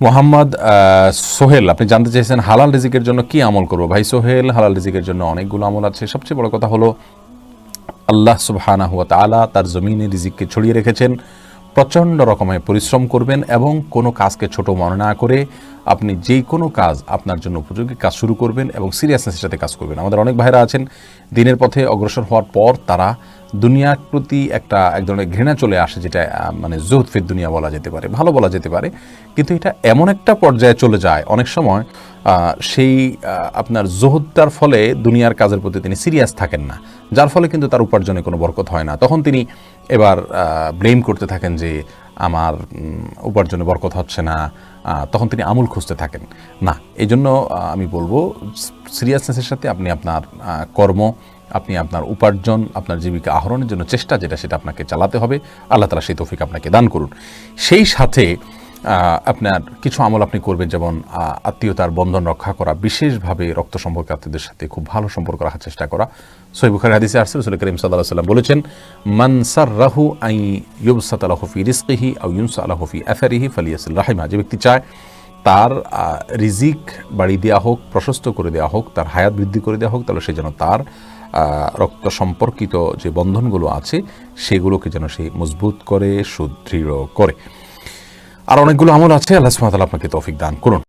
মোহাম্মদ সোহেল, আপনি জানতে চেয়েছেন হালাল রিজিকের জন্য কি আমল করব। ভাই সোহেল, হালাল রিজিকের জন্য অনেকগুলো আমল আছে। সবচেয়ে বড় কথা হলো আল্লাহ সুবহানাহু ওয়া তাআলা তার জমিনে রিজিককে ছড়িয়ে রেখেছেন। প্রচণ্ড রকমের পরিশ্রম করবেন এবং কোনো কাজকে ছোট মনে না করে আপনি যেই কোনো কাজ আপনার জন্য উপযোগী কাজ শুরু করবেন এবং সিরিয়াসনেসের সাথে কাজ করবেন। আমাদের অনেক ভাইরা আছেন দিনের পথে অগ্রসর হওয়ার পর তারা দুনিয়ার প্রতি এক ধরনের ঘৃণা চলে আসে, যেটা মানে জুহদ ফিদ দুনিয়া বলা যেতে পারে, ভালো বলা যেতে পারে। কিন্তু এটা এমন একটা পর্যায়ে চলে যায় অনেক সময় সেই আপনার জুহদটার ফলে দুনিয়ার কাজের প্রতি তিনি সিরিয়াস থাকেন না, যার ফলে কিন্তু তার উপার্জনে কোনো বরকত হয় না। তখন তিনি এবার ব্লেম করতে থাকেন যে আমার উপার্জনে বরকত হচ্ছে না, তখন তিনি আমূল খুঁজতে থাকেন। না, এই জন্য আমি বলবো সিরিয়াসনেসের সাথে আপনি আপনার কর্ম, আপনি আপনার উপার্জন, আপনার জীবিকা আহরণের জন্য চেষ্টা যেটা সেটা আপনাকে চালাতে হবে। আল্লাহ তাআলা সেই তৌফিক আপনাকে দান করুন। সেই সাথে আপনার কিছু আমল আপনি করবেন, যেমন আত্মীয়তার বন্ধন রক্ষা করা, বিশেষভাবে রক্ত সম্পর্কে আত্মীয়দের সাথে খুব ভালো সম্পর্ক রাখার চেষ্টা করা। সহিহ বুখারী হাদিসে আসছে রাসূল করিম সাল্লাল্লাহু আলাইহি ওয়াসাল্লাম বলেছেন, মান সাররাহু আন ইউবসাতা লাহু ফি রিজকিহি আও ইউনসা লাহু ফি আসারিহি ফালিয়াসিল রাহিমা। যে ব্যক্তি চায় তার রিজিক বাড়িয়ে দেওয়া হোক, প্রশস্ত করে দেওয়া হোক, তার হায়াত বৃদ্ধি করে দেওয়া হোক, তাহলে সে যেন তার রক্ত সম্পর্কিত যে বন্ধনগুলো আছে সেগুলোকে যেন সে মজবুত করে, সুদৃঢ় করে। আর অনেকগুলো আমল আছে। আল্লাহ সুবহানাহু ওয়া তাআলা আপনাকে তৌফিক দান করুন।